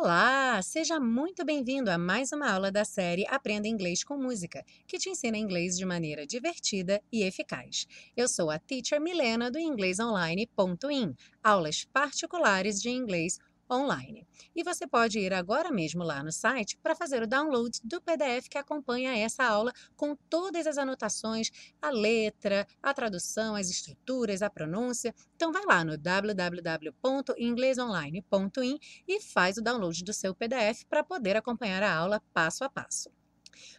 Olá, seja muito bem-vindo a mais uma aula da série Aprenda Inglês com Música, que te ensina inglês de maneira divertida e eficaz. Eu sou a Teacher Milena do inglesonline.in, aulas particulares de inglês online. E você pode ir agora mesmo lá no site para fazer o download do PDF que acompanha essa aula com todas as anotações, a letra, a tradução, as estruturas, a pronúncia. Então vai lá no www.inglesonline.in e faz o download do seu PDF para poder acompanhar a aula passo a passo.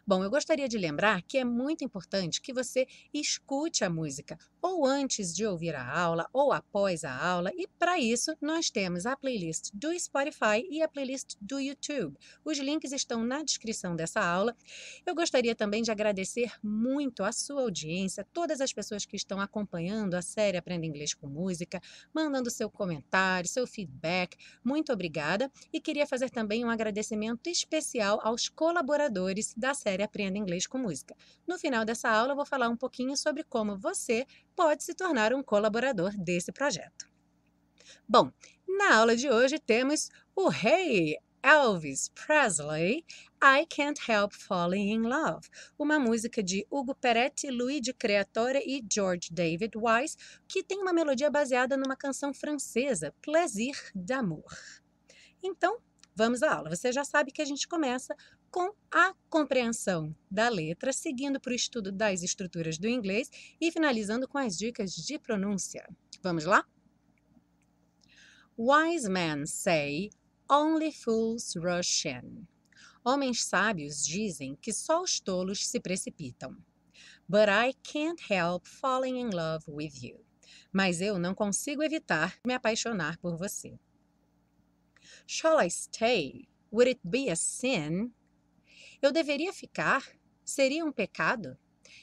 Bom, eu gostaria de lembrar que é muito importante que você escute a música ou antes de ouvir a aula ou após a aula, e para isso nós temos a playlist do Spotify e a playlist do YouTube. Os links estão na descrição dessa aula. Eu gostaria também de agradecer muito a sua audiência, todas as pessoas que estão acompanhando a série Aprenda Inglês com Música, mandando seu comentário, seu feedback. Muito obrigada, e queria fazer também um agradecimento especial aos colaboradores da série Aprenda Inglês com Música. No final dessa aula eu vou falar um pouquinho sobre como você pode se tornar um colaborador desse projeto. Bom, na aula de hoje temos o rei Elvis Presley, I Can't Help Falling in Love, uma música de Hugo Peretti, Luigi Creatore e George David Wise, que tem uma melodia baseada numa canção francesa, Plaisir d'amour. Então, vamos à aula. Você já sabe que a gente começa com a compreensão da letra, seguindo para o estudo das estruturas do inglês e finalizando com as dicas de pronúncia. Vamos lá? Wise men say, only fools rush in. Homens sábios dizem que só os tolos se precipitam. But I can't help falling in love with you. Mas eu não consigo evitar me apaixonar por você. Shall I stay? Would it be a sin? Eu deveria ficar? Seria um pecado?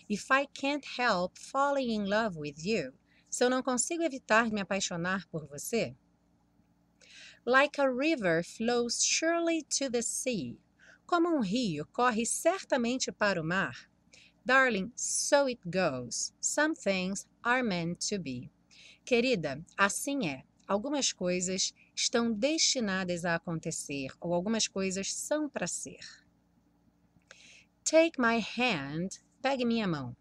If I can't help falling in love with you. Se eu não consigo evitar me apaixonar por você? Like a river flows surely to the sea. Como um rio corre certamente para o mar. Darling, so it goes. Some things are meant to be. Querida, assim é. Algumas coisas estão destinadas a acontecer, ou algumas coisas são para ser. Take my hand, pegue minha mão.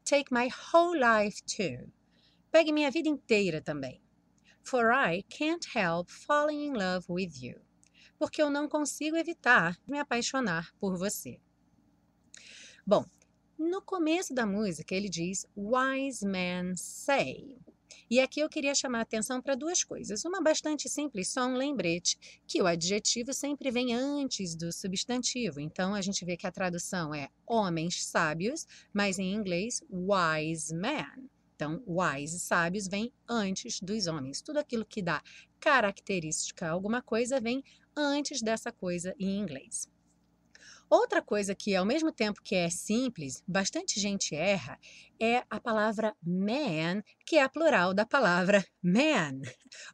Take my whole life too. Pegue minha vida inteira também. For I can't help falling in love with you. Porque eu não consigo evitar me apaixonar por você. Bom, no começo da música ele diz Wise men say. E aqui eu queria chamar a atenção para duas coisas. Uma bastante simples, só um lembrete, que o adjetivo sempre vem antes do substantivo. Então, a gente vê que a tradução é homens sábios, mas em inglês, wise men. Então, wise, sábios, vem antes dos homens. Tudo aquilo que dá característica a alguma coisa vem antes dessa coisa em inglês. Outra coisa que, ao mesmo tempo que é simples, bastante gente erra, é a palavra man, que é a plural da palavra man.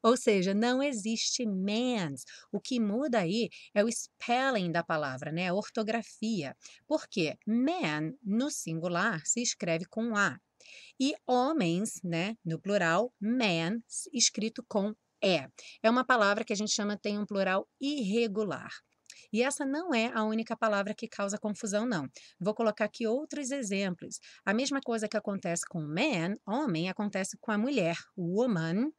Ou seja, não existe mans. O que muda aí é o spelling da palavra, né? A ortografia. Porque man, no singular, se escreve com A. E homens, né, no plural, man, escrito com E. É uma palavra que a gente chama, tem um plural irregular. E essa não é a única palavra que causa confusão, não. Vou colocar aqui outros exemplos. A mesma coisa que acontece com man, homem, acontece com a mulher, woman.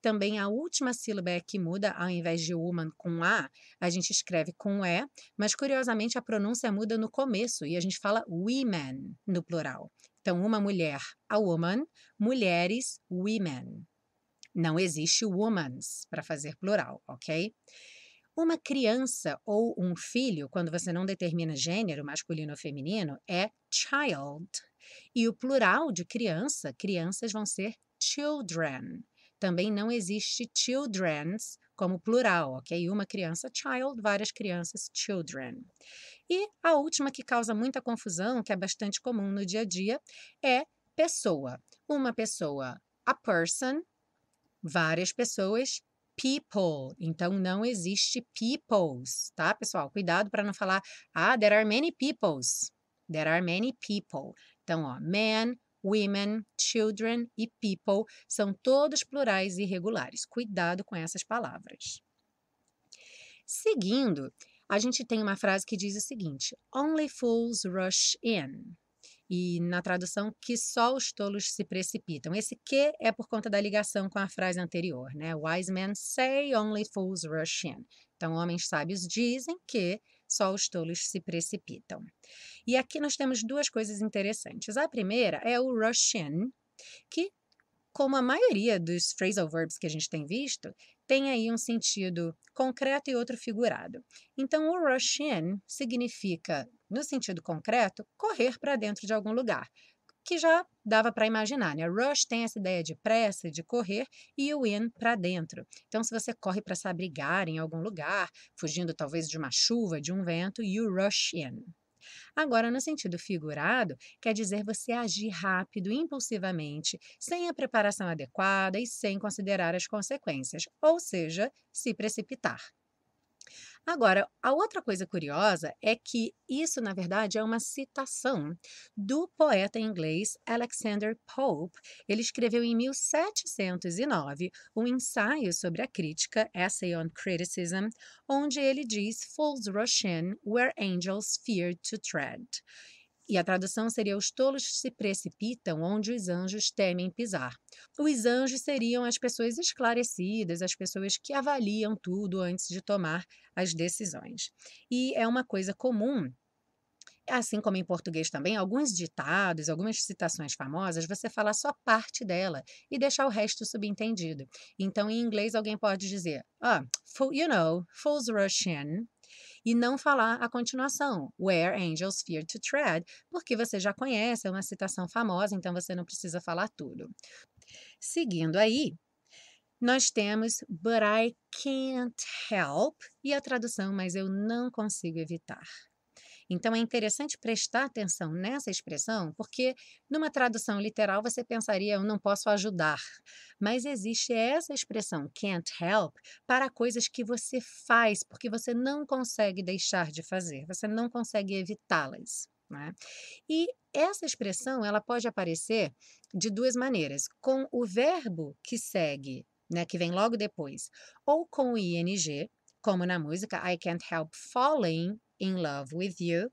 Também a última sílaba é que muda, ao invés de woman com a gente escreve com E, mas curiosamente a pronúncia muda no começo e a gente fala women no plural. Então, uma mulher, a woman, mulheres, women. Não existe womans para fazer plural, ok? Uma criança ou um filho, quando você não determina gênero, masculino ou feminino, é child. E o plural de criança, crianças vão ser children. Também não existe children's como plural, ok? Uma criança, child, várias crianças, children. E a última que causa muita confusão, que é bastante comum no dia a dia, é pessoa. Uma pessoa, a person, várias pessoas, people. Então, não existe peoples, tá, pessoal? Cuidado para não falar, there are many peoples. There are many people. Então, ó, men, women, children e people são todos plurais irregulares. Cuidado com essas palavras. Seguindo, a gente tem uma frase que diz o seguinte: Only fools rush in. E na tradução, que só os tolos se precipitam. Esse que é por conta da ligação com a frase anterior, né? Wise men say, only fools rush in. Então, homens sábios dizem que só os tolos se precipitam. E aqui nós temos duas coisas interessantes. A primeira é o rush in, que, como a maioria dos phrasal verbs que a gente tem visto, tem aí um sentido concreto e outro figurado. Então, o rush in significa, no sentido concreto, correr para dentro de algum lugar, que já dava para imaginar, né? Rush tem essa ideia de pressa, de correr, e o in para dentro. Então, se você corre para se abrigar em algum lugar, fugindo talvez de uma chuva, de um vento, you rush in. Agora, no sentido figurado, quer dizer você agir rápido, impulsivamente, sem a preparação adequada e sem considerar as consequências, ou seja, se precipitar. Agora, a outra coisa curiosa é que isso, na verdade, é uma citação do poeta inglês Alexander Pope. Ele escreveu em 1709 um ensaio sobre a crítica, Essay on Criticism, onde ele diz Fools rush in where angels fear to tread. E a tradução seria: os tolos se precipitam onde os anjos temem pisar. Os anjos seriam as pessoas esclarecidas, as pessoas que avaliam tudo antes de tomar as decisões. E é uma coisa comum, assim como em português também, alguns ditados, algumas citações famosas, você fala só parte dela e deixar o resto subentendido. Então, em inglês, alguém pode dizer, fools rush in, e não falar a continuação, Where Angels Fear to Tread, porque você já conhece, é uma citação famosa, então você não precisa falar tudo. Seguindo aí, nós temos But I can't help, e a tradução, mas eu não consigo evitar. Então, é interessante prestar atenção nessa expressão, porque numa tradução literal você pensaria, eu não posso ajudar. Mas existe essa expressão, can't help, para coisas que você faz, porque você não consegue deixar de fazer, você não consegue evitá-las, né? E essa expressão, ela pode aparecer de duas maneiras, com o verbo que segue, né, que vem logo depois, ou com o ing, como na música I Can't Help Falling in Love with You,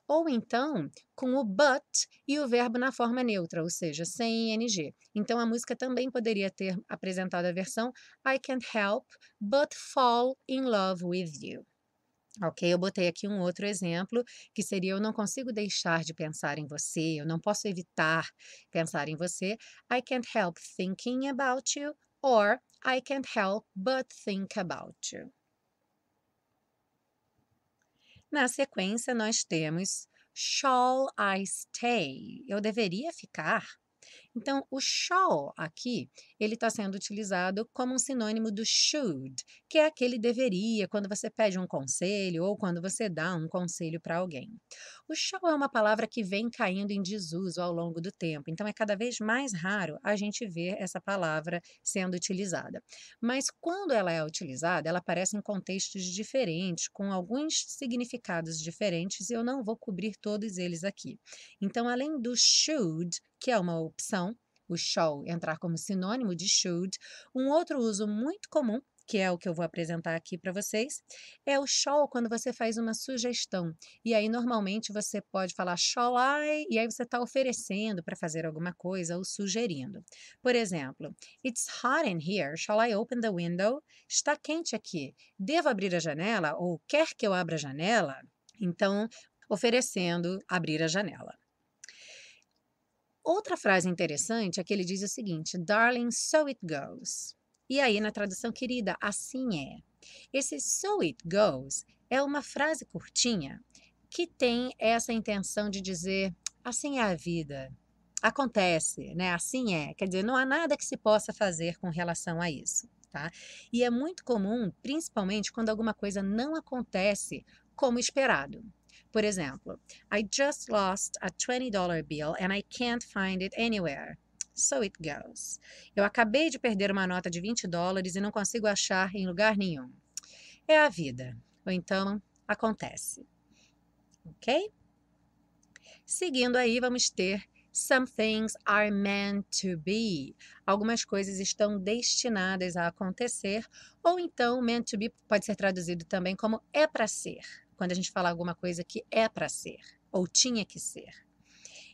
ou então com o but e o verbo na forma neutra, ou seja, sem ing. Então a música também poderia ter apresentado a versão I can't help but fall in love with you. Ok, eu botei aqui um outro exemplo, que seria eu não consigo deixar de pensar em você, eu não posso evitar pensar em você. I can't help thinking about you, or I can't help but think about you. Na sequência, nós temos shall I stay? Eu deveria ficar? Então, o shall aqui, ele está sendo utilizado como um sinônimo do should, que é aquele deveria, quando você pede um conselho ou quando você dá um conselho para alguém. O shall é uma palavra que vem caindo em desuso ao longo do tempo, então é cada vez mais raro a gente ver essa palavra sendo utilizada. Mas quando ela é utilizada, ela aparece em contextos diferentes, com alguns significados diferentes, e eu não vou cobrir todos eles aqui. Então, além do should, que é uma opção, o shall entrar como sinônimo de should, um outro uso muito comum, que é o que eu vou apresentar aqui para vocês, é o shall quando você faz uma sugestão. E aí, normalmente, você pode falar shall I, e aí você está oferecendo para fazer alguma coisa ou sugerindo. Por exemplo, It's hot in here, shall I open the window? Está quente aqui, devo abrir a janela? Ou quer que eu abra a janela? Então, oferecendo abrir a janela. Outra frase interessante é que ele diz o seguinte, Darling, so it goes. E aí, na tradução, querida, assim é. Esse so it goes é uma frase curtinha que tem essa intenção de dizer, assim é a vida, acontece, né? Assim é. Quer dizer, não há nada que se possa fazer com relação a isso, tá? E é muito comum, principalmente quando alguma coisa não acontece como esperado. Por exemplo, I just lost a $20 bill and I can't find it anywhere. So it goes. Eu acabei de perder uma nota de $20 e não consigo achar em lugar nenhum. É a vida. Ou então, acontece. Ok? Seguindo aí, vamos ter Some things are meant to be. Algumas coisas estão destinadas a acontecer, ou então meant to be pode ser traduzido também como é para ser, quando a gente fala alguma coisa que é para ser, ou tinha que ser.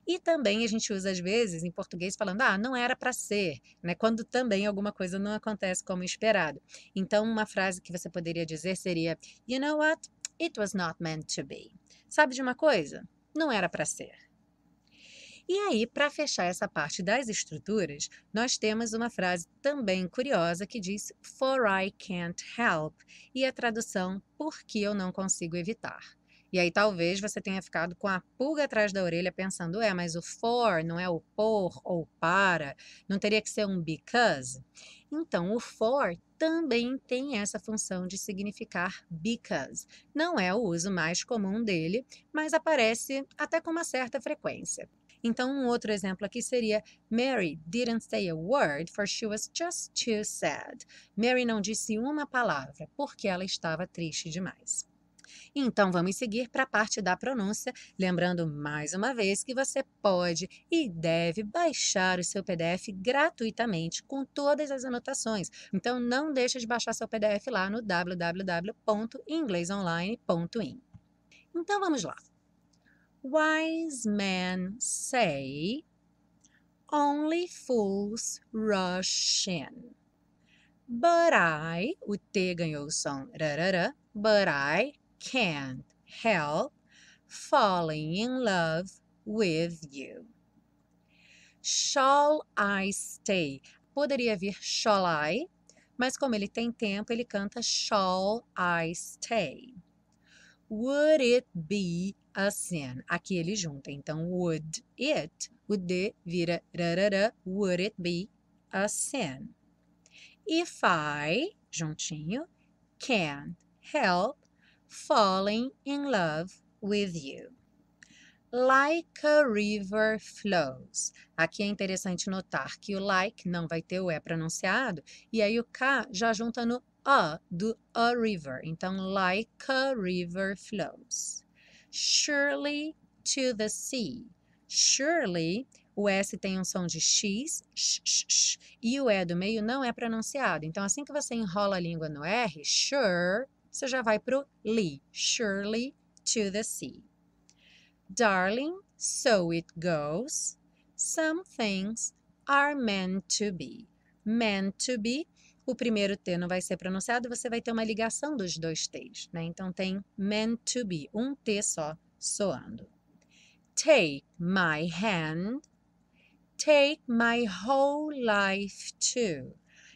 E também a gente usa às vezes em português falando, não era para ser, né? Quando também alguma coisa não acontece como esperado. Então, uma frase que você poderia dizer seria, You know what? It was not meant to be. Sabe de uma coisa? Não era para ser. E aí, para fechar essa parte das estruturas, nós temos uma frase também curiosa que diz For I can't help, e a tradução porque eu não consigo evitar. E aí talvez você tenha ficado com a pulga atrás da orelha pensando, mas o for não é o por ou para, não teria que ser um because? Então, o for também tem essa função de significar because. Não é o uso mais comum dele, mas aparece até com uma certa frequência. Então, um outro exemplo aqui seria Mary didn't say a word for she was just too sad. Mary não disse uma palavra porque ela estava triste demais. Então, vamos seguir para a parte da pronúncia, lembrando mais uma vez que você pode e deve baixar o seu PDF gratuitamente com todas as anotações. Então, não deixe de baixar seu PDF lá no www.inglesonline.in. Então, vamos lá. Wise men say, only fools rush in. But I, o T ganhou o som rarara, but I can't help falling in love with you. Shall I stay? Poderia vir shall I, mas como ele tem tempo, ele canta shall I stay. Would it be a sin? Aqui ele junta, então would it, o D vira rarara, would it be a sin? If I, juntinho, can't help falling in love with you. Like a river flows. Aqui é interessante notar que o like não vai ter o E pronunciado, e aí o K já junta no A do a river. Então, like a river flows. Surely to the sea. Surely, o S tem um som de X, e o E do meio não é pronunciado. Então, assim que você enrola a língua no R, sure, você já vai para o li. Surely to the sea. Darling, so it goes. Some things are meant to be. Meant to be, o primeiro T não vai ser pronunciado, você vai ter uma ligação dos dois T's, né? Então tem meant to be, um T só soando. Take my hand, take my whole life too.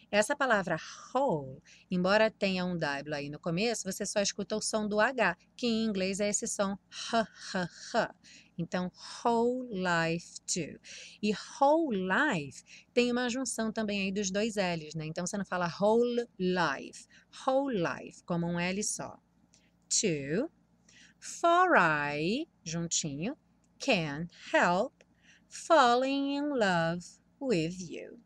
Essa palavra whole, embora tenha um W aí no começo, você só escuta o som do H, que em inglês é esse som h. Então, whole life too. E whole life tem uma junção também aí dos dois L's, né? Então, você não fala whole life, como um L só. Two, for I, juntinho, can't help falling in love with you.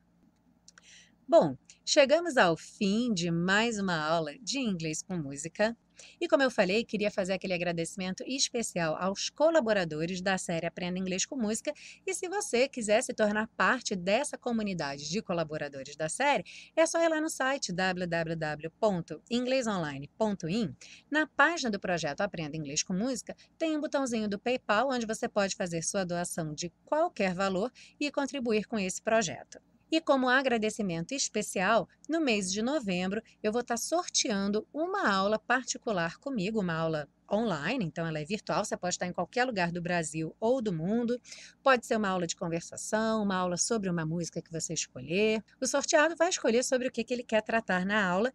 Bom, chegamos ao fim de mais uma aula de inglês com música. E como eu falei, queria fazer aquele agradecimento especial aos colaboradores da série Aprenda Inglês com Música. E se você quiser se tornar parte dessa comunidade de colaboradores da série, é só ir lá no site www.inglesonline.in. Na página do projeto Aprenda Inglês com Música, tem um botãozinho do PayPal, onde você pode fazer sua doação de qualquer valor e contribuir com esse projeto. E como agradecimento especial, no mês de novembro, eu vou estar sorteando uma aula particular comigo, uma aula online, então ela é virtual, você pode estar em qualquer lugar do Brasil ou do mundo. Pode ser uma aula de conversação, uma aula sobre uma música que você escolher. O sorteado vai escolher sobre o que ele quer tratar na aula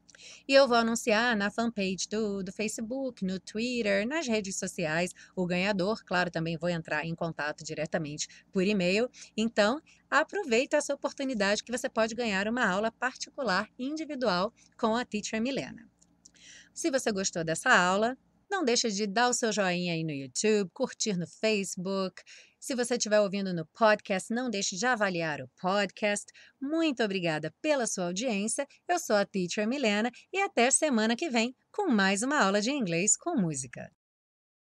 e eu vou anunciar na fanpage do Facebook, no Twitter, nas redes sociais, o ganhador. Claro, também vou entrar em contato diretamente por e-mail. Então, aproveita essa oportunidade que você pode ganhar uma aula particular individual com a Teacher Milena. Se você gostou dessa aula, não deixe de dar o seu joinha aí no YouTube, curtir no Facebook. Se você estiver ouvindo no podcast, não deixe de avaliar o podcast. Muito obrigada pela sua audiência. Eu sou a Teacher Milena e até semana que vem com mais uma aula de inglês com música.